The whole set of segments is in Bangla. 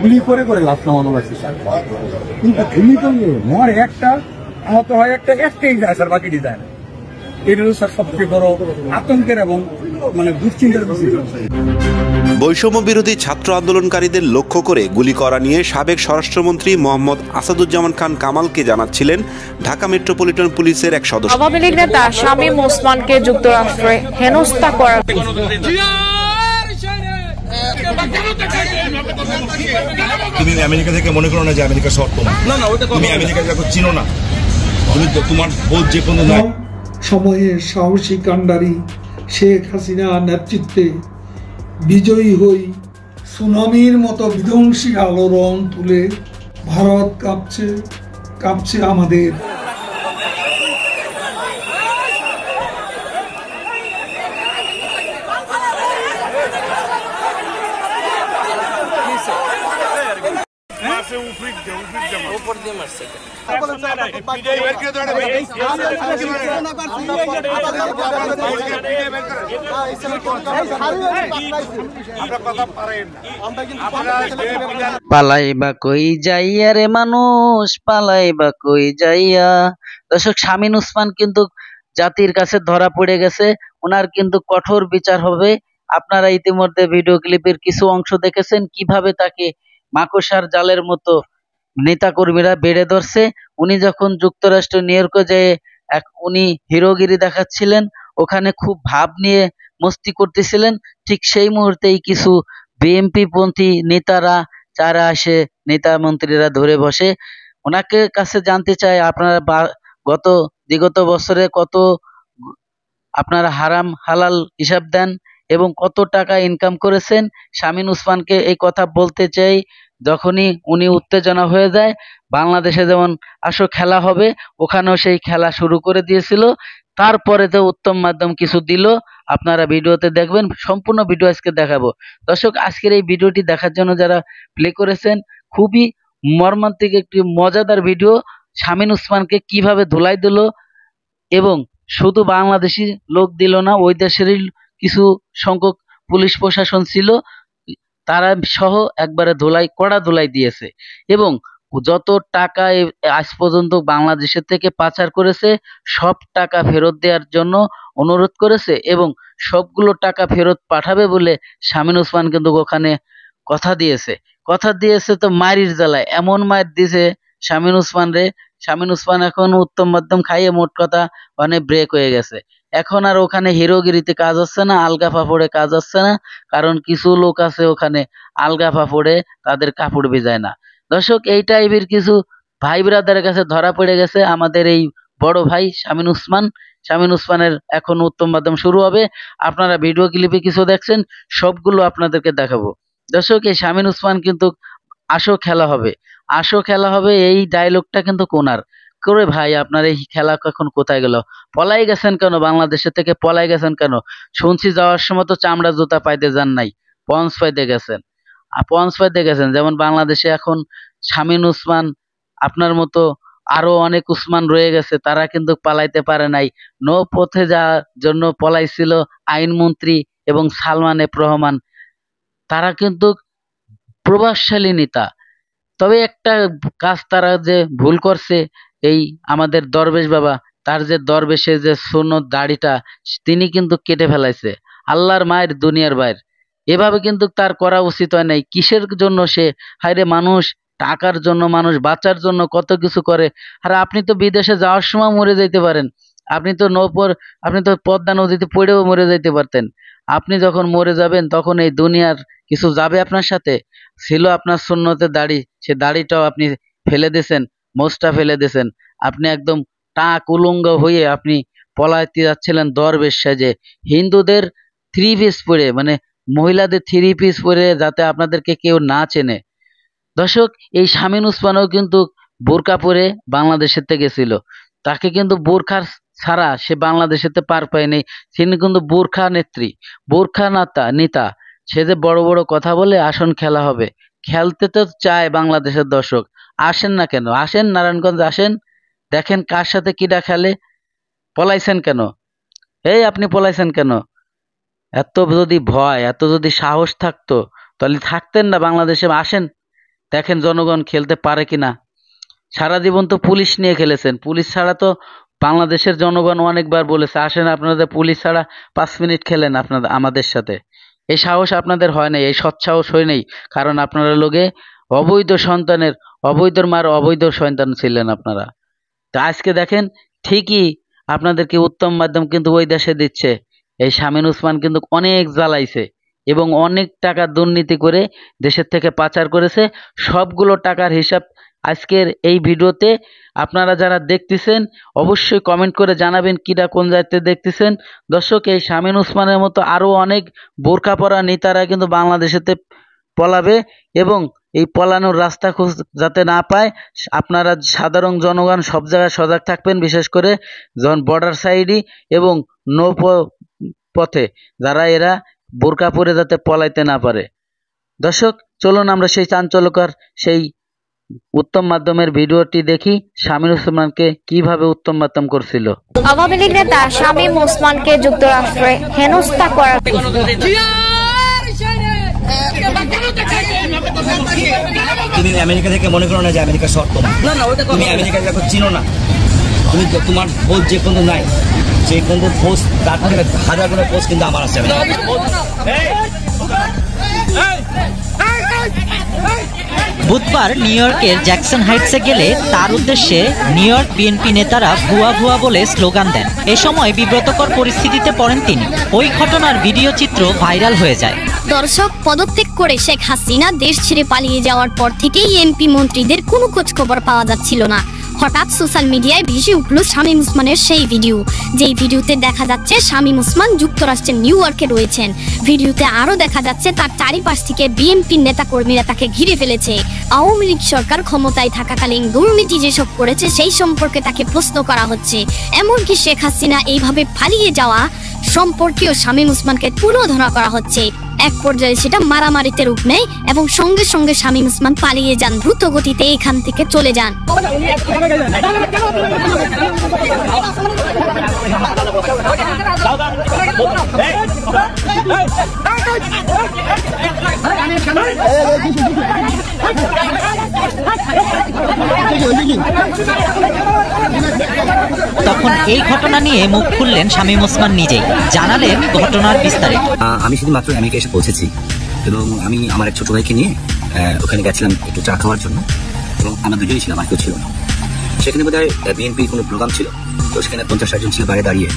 গুলি করে করে লাশ নামানো লাগছে স্যার, কিন্তু গুলি তো নিয়ে মরে একটা, আহত হয় একটা, একটাই যায় স্যার, বাকি যায় না। এটা স্যার সবচেয়ে বড় আতঙ্কের এবং মানে দুশ্চিন্তার বিষয়। বৈষম্য বিরোধী ছাত্র আন্দোলনকারীদের লক্ষ্য করে গুলি করা নিয়ে সাবেক স্বরাষ্ট্রমন্ত্রী মোহাম্মদ আসাদুজ্জামান খান কামালকে জানাচ্ছিলেন ঢাকা মেট্রোপলিটন পুলিশের এক সদস্য। আওয়ামী লীগ নেতা শামীম ওসমানকে যুক্তরাষ্ট্রে হেনস্থা করার তুমি আমেরিকা থেকে মনে করো না যে আমেরিকা শর্ত না, তুমি আমেরিকা যখন চিনো না, তুমি তোমার বোধ যে কোনো সময়ে সাহসী কাণ্ডারি শেখ হাসিনা নেতৃত্বে বিজয়ী হই সুনামির মতো বিধ্বংসী আলোড়ন তুলে ভারত কাঁপছে, কাঁপছে আমাদের। পালাইবা কই যাইয়া রে মানুষ, পালাইবা কই যাইয়া। দর্শক, শামীম ওসমান কিন্তু জাতির কাছে ধরা পড়ে গেছে, ওনার কিন্তু কঠোর বিচার হবে। আপনারা ইতিমধ্যে ভিডিও ক্লিপের কিছু অংশ দেখেছেন কিভাবে তাকে মাকড়সার জালের মতো নেতাকর্মীরা বেড়ে ধরছে। উনি যখন যুক্তরাষ্ট্র নিউ ইয়র্কে যেয়ে উনি হিরোগিরি দেখাচ্ছিলেন, ওখানে খুব ভাব নিয়ে মস্তি করতেছিলেন, ঠিক সেই মুহূর্তেই কিছু বিএনপি পন্থী নেতারা যারা আসে, নেতা মন্ত্রীরা ধরে বসে। ওনাকে কাছে জানতে চায় আপনারা বিগত বছরে কত আপনারা হারাম হালাল হিসাব দেন এবং কত টাকা ইনকাম করেছেন। শামীম ওসমানকে এই কথা বলতে চাই, যখনই উনি উত্তেজনা হয়ে যায়। বাংলাদেশে যেমন আসো খেলা হবে, ওখানেও সেই খেলা শুরু করে দিয়েছিল। তারপরে তো উত্তম মাধ্যম কিছু দিল, আপনারা ভিডিওতে দেখবেন। সম্পূর্ণ ভিডিও আজকে দেখাবো। দর্শক, আজকের এই ভিডিওটি দেখার জন্য যারা প্লে করেছেন, খুবই মর্মান্তিক একটি মজাদার ভিডিও। শামীম ওসমানকে কিভাবে ধুলাই দিল, এবং শুধু বাংলাদেশি লোক দিল না, ওই দেশেরই কিছু সংখ্যক পুলিশ প্রশাসন ছিল, তারা সহ একবারে কড়া ধুলাই দিয়েছে। এবং যত টাকা আজ পর্যন্ত বাংলাদেশের থেকে পাচার করেছে সব টাকা ফেরত দেওয়ার জন্য অনুরোধ করেছে, এবং সবগুলো টাকা ফেরত পাঠাবে বলে শামীম ওসমান কিন্তু ওখানে কথা দিয়েছে। তো মায়ের জ্বালায় এমন মায়ের দিয়েছে শামীম ওসমান রে, শামীম ওসমান এখন উত্তম মাধ্যম খাইয়ে মোট কথা অনেক ব্রেক হয়ে গেছে। এখন আর ওখানে হিরোগিরিতে কাজ হচ্ছে না, আলগা ফাপড়ে কাজ হচ্ছে না, কারণ কিছু লোক আছে ওখানে আলগা ফাপড়ে তাদের কাপড় ভিজায় না। দর্শক, এই টাইপের কিছু ভাই ব্রাদারের কাছে ধরা পড়ে গেছে আমাদের এই বড় ভাই শামীম ওসমান। শামীম ওসমানের এখন উত্তম মাধ্যম শুরু হবে। আপনারা ভিডিও ক্লিপে কিছু দেখছেন, সবগুলো আপনাদেরকে দেখাবো। দর্শক, এই শামীম ওসমান কিন্তু আসো খেলা হবে এই ডায়লগটা কিন্তু কোনার করে, ভাই আপনার এই খেলা কখন কোথায় গেল? পলাই গেছেন কেন? বাংলাদেশের থেকে পলাই গেছেন কেন? শুনছি যাওয়ার সময় তো চামড়া জুতা পাইতে যান নাই, পঞ্চ পাইতে গেছেন। যেমন বাংলাদেশে এখন শামীম ওসমান, আপনার মতো আরো অনেক উসমান রয়ে গেছে, তারা কিন্তু পালাইতে পারে নাই। নৌপথে যাওয়ার জন্য পলাইছিল আইনমন্ত্রী এবং সালমান এফ রহমান, তারা কিন্তু প্রভাবশালী নেতা। তবে একটা কাজ তারা যে ভুল করছে, এই আমাদের দরবেশ বাবা, তার যে দরবেশের যে সুন্নত দাড়িটা তিনি কিন্তু কেটে ফেলাইছে। আল্লাহর মায়ের দুনিয়ার বাইর, এভাবে কিন্তু তার করা উচিত হয় নাই। কিসের জন্য সে, হায়রে মানুষ টাকার জন্য, মানুষ বাঁচার জন্য কত কিছু করে। আর আপনি তো বিদেশে যাওয়ার সময় মরে যাইতে পারেন, আপনি তো পদ্মা নদীতে পড়েও মরে যাইতে পারতেন। আপনি যখন মরে যাবেন তখন এই দুনিয়ার কিছু যাবে আপনার সাথে? ছিল আপনার সুন্নতের দাড়ি, সে দাড়িটাও আপনি ফেলে দিয়েছেন, মোচটা ফেলে দিয়েছেন। আপনি একদম টাক উলঙ্গ হয়ে আপনি পলাইতে যাচ্ছিলেন দরবেশ সেজে, হিন্দুদের থ্রি পিস পরে, মানে মহিলাদের থ্রি পিস পরে, যাতে আপনাদেরকে কেউ না চেনে। দর্শক, এই শামীম ওসমানও কিন্তু বোরকা পরে বাংলাদেশের থেকে গেছিল, তাকে কিন্তু বোরখার ছাড়া সে বাংলাদেশেতে পার পায়নি। তিনি কিন্তু বোরখা নেতা। সে যে বড় বড় কথা বলে আসন খেলা হবে, খেলতে তো চায় বাংলাদেশের দর্শক। আসেন না কেন? আসেন নারায়ণগঞ্জ, আসেন, দেখেন কার সাথে কিটা খেলে। পলাইছেন কেন? আপনি পলাইছেন কেন? এত যদি ভয়, এত যদি সাহস থাকতো তাহলে থাকতেন না বাংলাদেশে। আসেন, দেখেন জনগণ খেলতে পারে কিনা। সারা জীবন তো পুলিশ নিয়ে খেলেছেন, পুলিশ ছাড়া তো বাংলাদেশের জনগণ অনেকবার বলেছে আসেন আপনাদের পুলিশ ছাড়া 5 মিনিট খেলেন আপনাদের আমাদের সাথে। এই সাহস আপনাদের হয় নাই, এই সৎসাহস হয় নাই, কারণ আপনারা লোকে অবৈধ সন্তানের, অবৈধর মার অবৈধ সন্তান ছিলেন আপনারা। তো আজকে দেখেন ঠিকই আপনাদেরকে উত্তম মাধ্যম কিন্তু ওই দেশে দিচ্ছে। এই শামীম ওসমান কিন্তু অনেক জ্বালাইছে এবং অনেক টাকা দুর্নীতি করে দেশের থেকে পাচার করেছে। সবগুলো টাকার হিসাব আজকের এই ভিডিওতে আপনারা যারা দেখতেছেন অবশ্যই কমেন্ট করে জানাবেন কিরা কোন জায়গাতে দেখতেছেন। দর্শক, এই শামীম ওসমানের মতো আরো অনেক বোরকা পরা নেতারা কিন্তু বাংলাদেশেতে পলাবে এবং এই পলানোর রাস্তা যাতে না পায় আপনারা সাধারণ জনগণ সব জায়গায় সজাগ থাকবেন, বিশেষ করে যখন বর্ডার সাইডে এবং নৌ পথে যারা এরা বোরকা পরে যাতে পলাইতে না পারে। দর্শক চলুন আমরা সেই চাঞ্চল্যকর সেই উত্তম মাধ্যমের ভিডিওটি দেখি শামীম ওসমানকে কিভাবে উত্তম মাধ্যম করছিল। আওয়ামী লীগ নেতা শামীম ওসমানকে যুক্তরাষ্ট্রে হেনস্থা করার তুমি আমেরিকা থেকে মনে করো না যে আমেরিকা শর্ত না, তুমি আমেরিকা দেখো চিনো না, তুমি তোমার পোস্ট যে কোনো নাই, যে কোনো পোস্ট তার থেকে 1000 গুণের পোস্ট কিন্তু আমার আছে। বুধবার নিউ ইয়র্কের জ্যাকসন হাইটসে গেলে তার উদ্দেশ্যে নিউ ইয়র্ক বিএনপি নেতারা ভুয়া ভুয়া বলে স্লোগান দেন। এ সময় বিব্রতকর পরিস্থিতিতে পড়েন তিনি। ওই ঘটনার ভিডিও চিত্র ভাইরাল হয়ে যায়। দর্শক, পদত্যাগ করে শেখ হাসিনা দেশ ছেড়ে পালিয়ে যাওয়ার পর থেকেই এমপি মন্ত্রীদের কোনো খোঁজ খবর পাওয়া যাচ্ছিল না। হঠাৎ সোশ্যাল মিডিয়ায় ভেসে উঠল শামীম ওসমানের সেই ভিডিও, যেই ভিডিওতে দেখা যাচ্ছে শামীম ওসমান যুক্তরাষ্ট্রের নিউ ইয়র্কে রয়েছেন। ভিডিওতে আরো দেখা যাচ্ছে তার চারিপাশ থেকে বিএনপির নেতাকর্মীরা তাকে ঘিরে ফেলেছে। আওয়ামী লীগ সরকার ক্ষমতায় থাকাকালীন দুর্নীতি যেসব করেছে সেই সম্পর্কে তাকে প্রশ্ন করা হচ্ছে। এমনকি শেখ হাসিনা এইভাবে পালিয়ে যাওয়া সম্পর্কেও শামীম ওসমানকে তুলোধনা করা হচ্ছে। এক পর্যায়ে সেটা মারামারিতে রূপ নেয় এবং সঙ্গে সঙ্গে শামীম ওসমান পালিয়ে যান, দ্রুত গতিতে এখান থেকে চলে যান। তখন এই ঘটনা নিয়ে মুখ খুললেন শামীম ওসমান নিজেই, জানালেন ঘটনার বিস্তারিত। আমি শুধু মাত্র আমেরিকা এসে পৌঁছেছি এবং আমি আমার এক ছোট ভাইকে নিয়ে ওখানে গেছিলাম একটু চা খাওয়ার জন্য এবং আমরা দুজনেই ছিলাম, আর কেউ ছিল না। সেখানে বোধহয় বিএনপির কোনো প্রোগ্রাম ছিল, তো সেখানে 50-60 জন ছিল বাইরে দাঁড়িয়ে।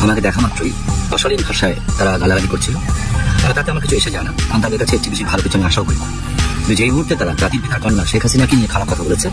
আমাকে দেখা মাত্রই অশালীন ভাষায় তারা গালাগালি করছিল। তাতে আমার কিছু এসে যায় না, কারণ তাদের কাছে একটু বেশি ভালো কিছু আমি আশাও করি। কিন্তু যেই মুহূর্তে তারা জাতির পিতার কন্যা শেখ হাসিনাকে নিয়ে খারাপ কথা বলেছে,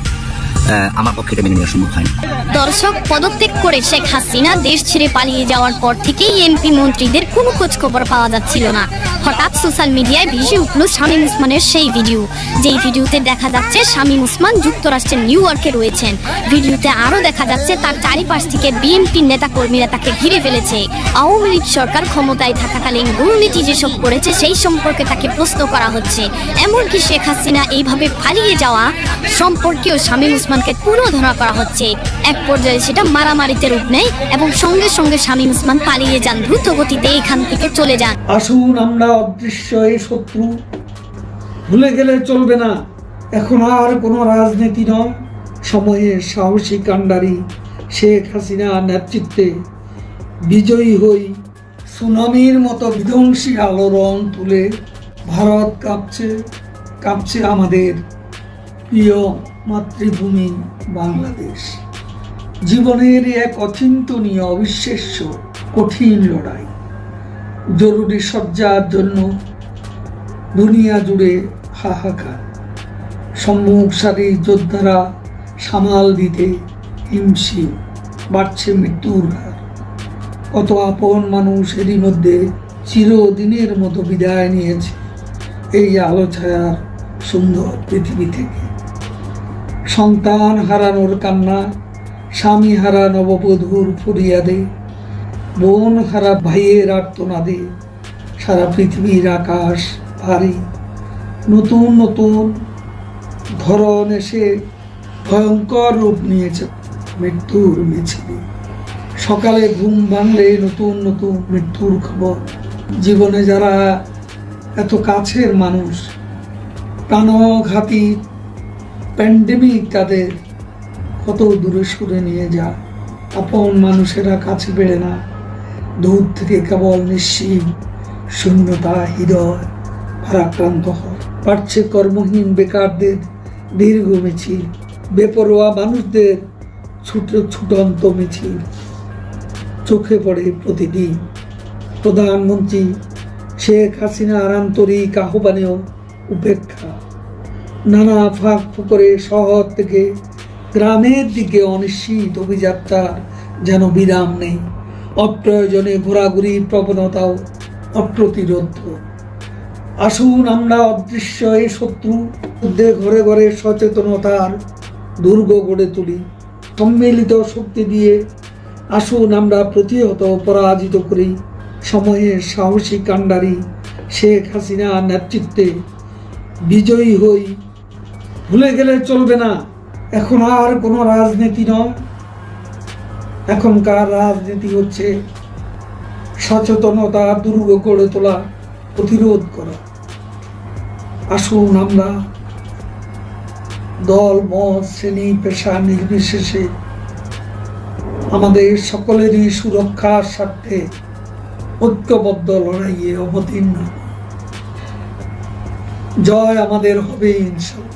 আমার পক্ষে এটা মেনে নেওয়া সম্ভব হয়নি। দর্শক, পদত্যাগ করে শেখ হাসিনা দেশ ছেড়ে পালিয়ে যাওয়ার পর থেকেই এমপি মন্ত্রীদের কোনো খোঁজ খবর পাওয়া যাচ্ছিল না। হঠাৎ সোশ্যাল মিডিয়ায় ভেসে উঠল শামীম ওসমানের সেই ভিডিও, যেই ভিডিওতে দেখা যাচ্ছে শামীম ওসমান যুক্তরাষ্ট্রের নিউ ইয়র্কে রয়েছেন। ভিডিওতে আরো দেখা যাচ্ছে তার চারিপাশ থেকে বিএনপির নেতাকর্মীরা তাকে ঘিরে ফেলেছে। আওয়ামী লীগ সরকার ক্ষমতায় থাকাকালীন দুর্নীতি যেসব করেছে সেই সম্পর্কে তাকে প্রশ্ন করা হচ্ছে। এমনকি শেখ হাসিনা এইভাবে পালিয়ে যাওয়া সম্পর্কেও শামীম ওসমানকে তুলোধনা করা হচ্ছে। এক পর্যায়ে সেটা মারামারিতে রূপ নেয় এবং সঙ্গে সঙ্গে শামীম ওসমান পালিয়ে যান, দ্রুত গতিতে এখান থেকে চলে যান। আসুন আমরা অদৃশ্য এই শত্রু ভুলে গেলে চলবে না। এখন আর কোনো রাজনীতি নয়, সময়ের সাহসী কাণ্ডারি শেখ হাসিনার নেতৃত্বে বিজয়ী হই সুনামির মতো বিধ্বংসী আলোড়ন তুলে ভারত কাঁপছে, কাঁপছে আমাদের প্রিয় মাতৃভূমি বাংলাদেশ। জীবনের এক অচিন্তনীয় অবিশ্বাস্য কঠিন লড়াই, জরুরি সজ্জার জন্য দুনিয়া জুড়ে হাহাকার। সম্মুখ সারির যোদ্ধারা সামাল দিতে হিমশিম, বাড়ছে মৃত্যুর হার। কত আপন মানুষ এরই মধ্যে চিরদিনের মতো বিদায় নিয়েছে এই আলো ছায়ার সুন্দর পৃথিবী থেকে। সন্তান হারানোর কান্না, স্বামী হারা নববধূর ফরিয়াদে, বোন হারা ভাইয়ের আর্তনাদে সারা পৃথিবীর আকাশ ভারী। নতুন নতুন ধরন এসে ভয়ঙ্কর রূপ নিয়েছে মৃত্যুর মিছিলে। সকালে ঘুম ভাঙলে নতুন নতুন মৃত্যুর খবর। জীবনে যারা এত কাছের মানুষ, প্রাণঘাতী প্যান্ডেমিক তাদের কত দূরে সরে নিয়ে যায়। আপন মানুষেরা কাছে বেড়ে না, দূর থেকে কেবল নিশ্চিত শূন্যতা হৃদয় ভারাক্রান্ত হয়। পারছে কর্মহীন বেকারদের দীর্ঘ মিছিল, বেপরোয়া মানুষদের ছুটন্ত মিছিল চোখে পড়ে প্রতিদিন। প্রধানমন্ত্রী শেখ হাসিনার আন্তরিক আহ্বানেও উপেক্ষা। নানা ফাঁক ফোকরে শহর থেকে গ্রামের দিকে অনিশ্চিত অভিযাত্রার যেন বিরাম নেই। অপ্রয়োজনে ঘোরাঘুরির প্রবণতাও অপ্রতিরোধ। আসুন আমরা অদৃশ্য এই শত্রু মধ্যে ঘরে ঘরে সচেতনতার দুর্গ গড়ে তুলি। সম্মিলিত শক্তি দিয়ে আসুন আমরা প্রতিহত পরাজিত করি সময়ের সাহসী কাণ্ডারি শেখ হাসিনার নেতৃত্বে বিজয়ী হই। ভুলে গেলে চলবে না, এখন আর কোনো রাজনীতি নয়, এখনকার রাজনীতি হচ্ছে সচেতনতা দুর্গ গড়ে তোলা, প্রতিরোধ করা। আসুন আমরা দল মত শ্রেণী পেশা নির্বিশেষে আমাদের সকলেরই সুরক্ষার স্বার্থে ঐক্যবদ্ধ লড়াইয়ে অবতীর্ণ। জয় আমাদের হবে ইনশাআল্লাহ।